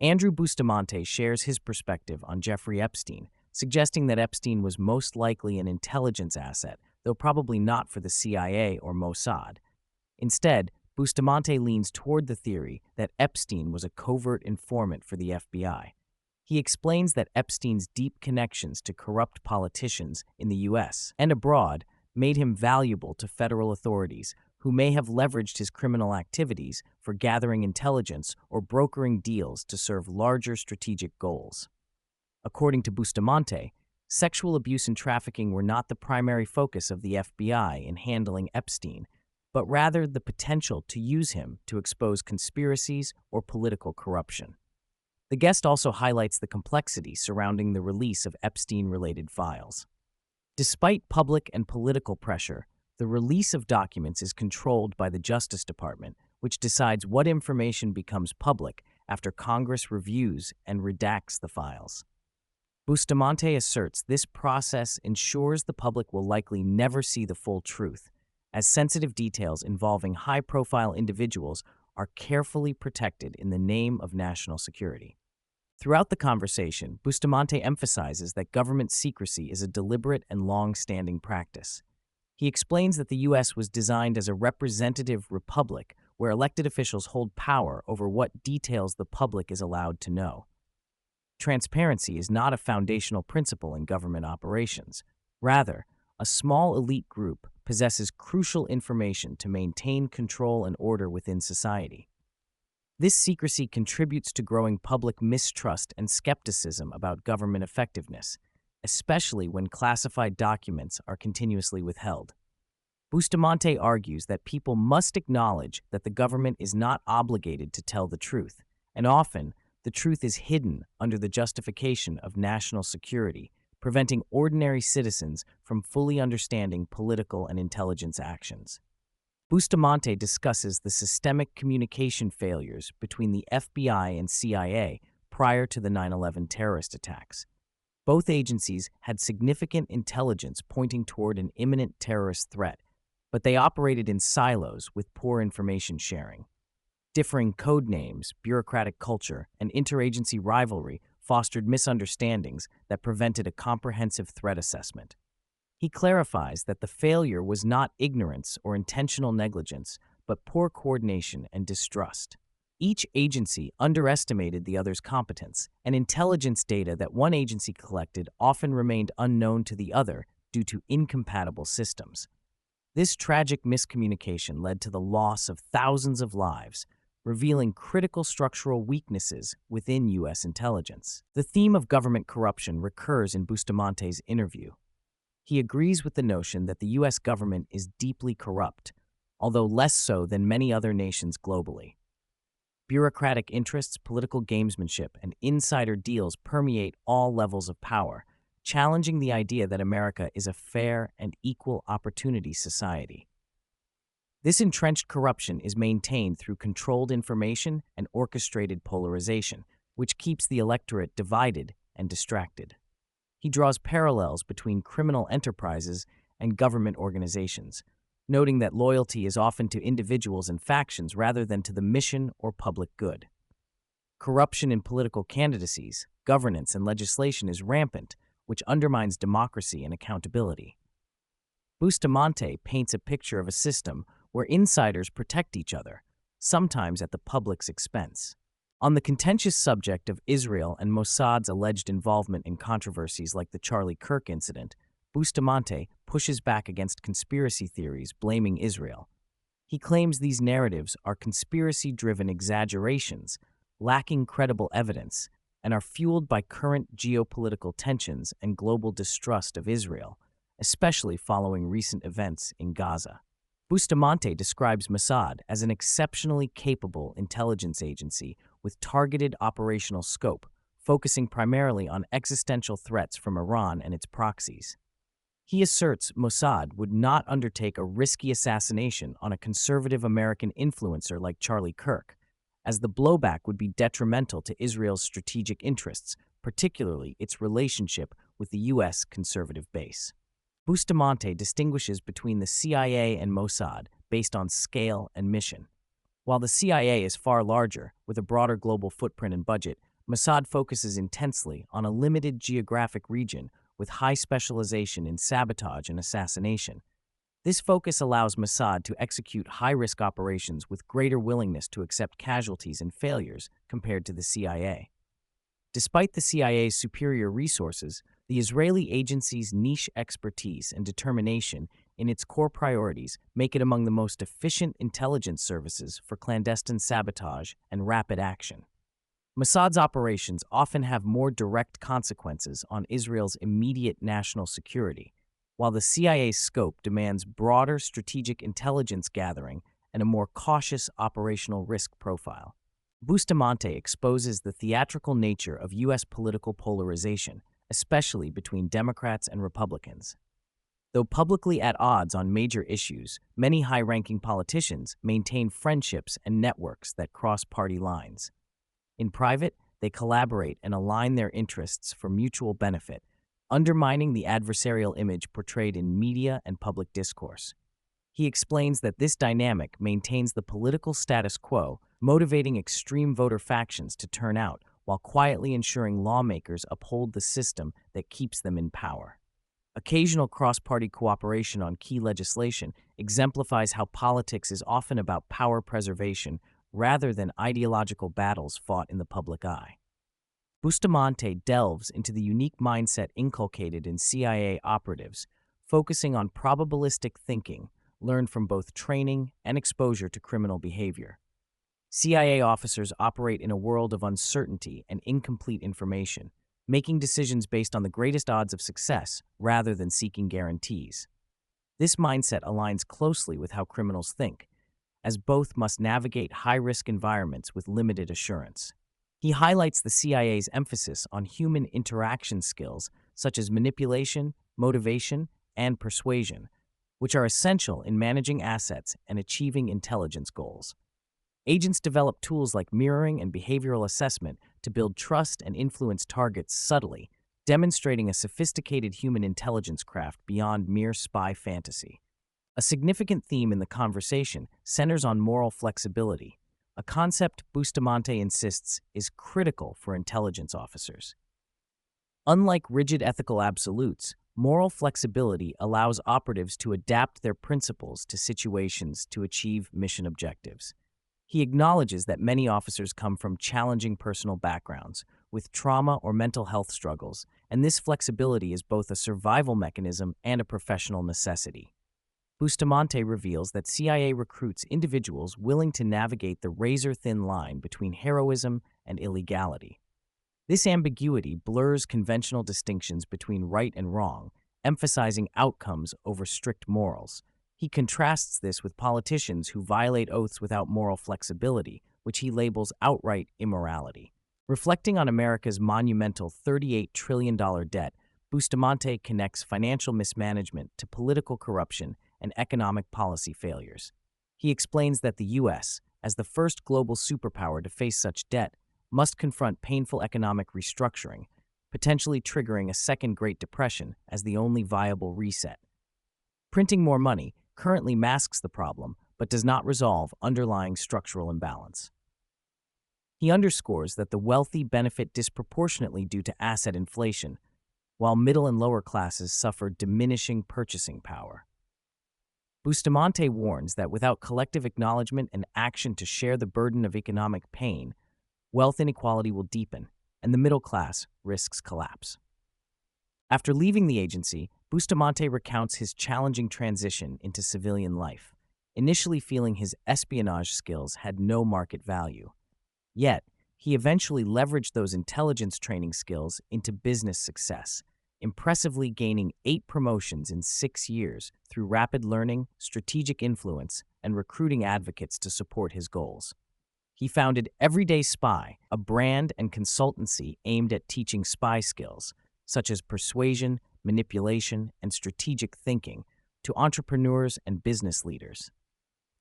Andrew Bustamante shares his perspective on Jeffrey Epstein, suggesting that Epstein was most likely an intelligence asset, though probably not for the CIA or Mossad. Instead, Bustamante leans toward the theory that Epstein was a covert informant for the FBI. He explains that Epstein's deep connections to corrupt politicians in the U.S. and abroad made him valuable to federal authorities who may have leveraged his criminal activities for gathering intelligence or brokering deals to serve larger strategic goals. According to Bustamante, sexual abuse and trafficking were not the primary focus of the FBI in handling Epstein, but rather the potential to use him to expose conspiracies or political corruption. The guest also highlights the complexities surrounding the release of Epstein-related files. Despite public and political pressure, the release of documents is controlled by the Justice Department, which decides what information becomes public after Congress reviews and redacts the files. Bustamante asserts this process ensures the public will likely never see the full truth, as sensitive details involving high-profile individuals are carefully protected in the name of national security. Throughout the conversation, Bustamante emphasizes that government secrecy is a deliberate and long-standing practice. He explains that the U.S. was designed as a representative republic where elected officials hold power over what details the public is allowed to know. Transparency is not a foundational principle in government operations. Rather, a small elite group possesses crucial information to maintain control and order within society. This secrecy contributes to growing public mistrust and skepticism about government effectiveness, especially when classified documents are continuously withheld. Bustamante argues that people must acknowledge that the government is not obligated to tell the truth, and often the truth is hidden under the justification of national security, preventing ordinary citizens from fully understanding political and intelligence actions. Bustamante discusses the systemic communication failures between the FBI and CIA prior to the 9/11 terrorist attacks. Both agencies had significant intelligence pointing toward an imminent terrorist threat, but they operated in silos with poor information sharing. Differing code names, bureaucratic culture, and interagency rivalry fostered misunderstandings that prevented a comprehensive threat assessment. He clarifies that the failure was not ignorance or intentional negligence, but poor coordination and distrust. Each agency underestimated the other's competence, and intelligence data that one agency collected often remained unknown to the other due to incompatible systems. This tragic miscommunication led to the loss of thousands of lives, revealing critical structural weaknesses within U.S. intelligence. The theme of government corruption recurs in Bustamante's interview. He agrees with the notion that the U.S. government is deeply corrupt, although less so than many other nations globally. Bureaucratic interests, political gamesmanship, and insider deals permeate all levels of power, challenging the idea that America is a fair and equal opportunity society. This entrenched corruption is maintained through controlled information and orchestrated polarization, which keeps the electorate divided and distracted. He draws parallels between criminal enterprises and government organizations, noting that loyalty is often to individuals and factions rather than to the mission or public good. Corruption in political candidacies, governance, and legislation is rampant, which undermines democracy and accountability. Bustamante paints a picture of a system where insiders protect each other, sometimes at the public's expense. On the contentious subject of Israel and Mossad's alleged involvement in controversies like the Charlie Kirk incident, Bustamante pushes back against conspiracy theories blaming Israel. He claims these narratives are conspiracy-driven exaggerations, lacking credible evidence, and are fueled by current geopolitical tensions and global distrust of Israel, especially following recent events in Gaza. Bustamante describes Mossad as an exceptionally capable intelligence agency with targeted operational scope, focusing primarily on existential threats from Iran and its proxies. He asserts Mossad would not undertake a risky assassination on a conservative American influencer like Charlie Kirk, as the blowback would be detrimental to Israel's strategic interests, particularly its relationship with the U.S. conservative base. Bustamante distinguishes between the CIA and Mossad based on scale and mission. While the CIA is far larger, with a broader global footprint and budget, Mossad focuses intensely on a limited geographic region with high specialization in sabotage and assassination. This focus allows Mossad to execute high-risk operations with greater willingness to accept casualties and failures compared to the CIA. Despite the CIA's superior resources, the Israeli agency's niche expertise and determination in its core priorities make it among the most efficient intelligence services for clandestine sabotage and rapid action. Mossad's operations often have more direct consequences on Israel's immediate national security, while the CIA's scope demands broader strategic intelligence gathering and a more cautious operational risk profile. Bustamante exposes the theatrical nature of U.S. political polarization, especially between Democrats and Republicans. Though publicly at odds on major issues, many high-ranking politicians maintain friendships and networks that cross party lines. In private, they collaborate and align their interests for mutual benefit, undermining the adversarial image portrayed in media and public discourse. He explains that this dynamic maintains the political status quo, motivating extreme voter factions to turn out while quietly ensuring lawmakers uphold the system that keeps them in power. Occasional cross-party cooperation on key legislation exemplifies how politics is often about power preservation rather than ideological battles fought in the public eye. Bustamante delves into the unique mindset inculcated in CIA operatives, focusing on probabilistic thinking learned from both training and exposure to criminal behavior. CIA officers operate in a world of uncertainty and incomplete information, making decisions based on the greatest odds of success rather than seeking guarantees. This mindset aligns closely with how criminals think, as both must navigate high-risk environments with limited assurance. He highlights the CIA's emphasis on human interaction skills such as manipulation, motivation, and persuasion, which are essential in managing assets and achieving intelligence goals. Agents develop tools like mirroring and behavioral assessment to build trust and influence targets subtly, demonstrating a sophisticated human intelligence craft beyond mere spy fantasy. A significant theme in the conversation centers on moral flexibility, a concept Bustamante insists is critical for intelligence officers. Unlike rigid ethical absolutes, moral flexibility allows operatives to adapt their principles to situations to achieve mission objectives. He acknowledges that many officers come from challenging personal backgrounds, with trauma or mental health struggles, and this flexibility is both a survival mechanism and a professional necessity. Bustamante reveals that CIA recruits individuals willing to navigate the razor-thin line between heroism and illegality. This ambiguity blurs conventional distinctions between right and wrong, emphasizing outcomes over strict morals. He contrasts this with politicians who violate oaths without moral flexibility, which he labels outright immorality. Reflecting on America's monumental $38 trillion debt, Bustamante connects financial mismanagement to political corruption and economic policy failures. He explains that the U.S., as the first global superpower to face such debt, must confront painful economic restructuring, potentially triggering a second Great Depression as the only viable reset. Printing more money currently masks the problem, but does not resolve underlying structural imbalance. He underscores that the wealthy benefit disproportionately due to asset inflation, while middle and lower classes suffer diminishing purchasing power. Bustamante warns that without collective acknowledgement and action to share the burden of economic pain, wealth inequality will deepen, and the middle class risks collapse. After leaving the agency, Bustamante recounts his challenging transition into civilian life, initially feeling his espionage skills had no market value. Yet, he eventually leveraged those intelligence training skills into business success, impressively gaining 8 promotions in 6 years through rapid learning, strategic influence, and recruiting advocates to support his goals. He founded Everyday Spy, a brand and consultancy aimed at teaching spy skills, such as persuasion, manipulation, and strategic thinking, to entrepreneurs and business leaders.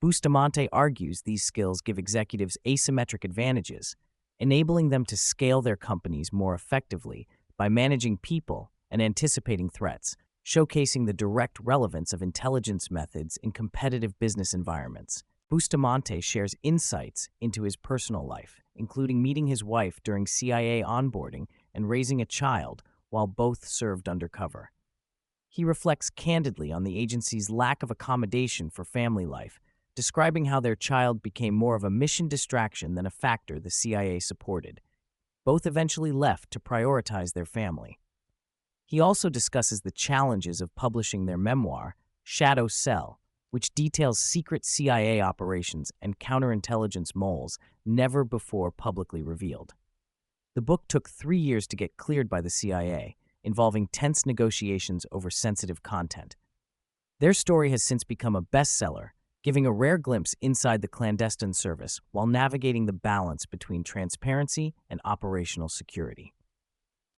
Bustamante argues these skills give executives asymmetric advantages, enabling them to scale their companies more effectively by managing people and anticipating threats, showcasing the direct relevance of intelligence methods in competitive business environments. Bustamante shares insights into his personal life, including meeting his wife during CIA onboarding and raising a child while both served undercover. He reflects candidly on the agency's lack of accommodation for family life, describing how their child became more of a mission distraction than a factor the CIA supported. Both eventually left to prioritize their family. He also discusses the challenges of publishing their memoir, Shadow Cell, which details secret CIA operations and counterintelligence moles never before publicly revealed. The book took 3 years to get cleared by the CIA, involving tense negotiations over sensitive content. Their story has since become a bestseller, giving a rare glimpse inside the clandestine service while navigating the balance between transparency and operational security.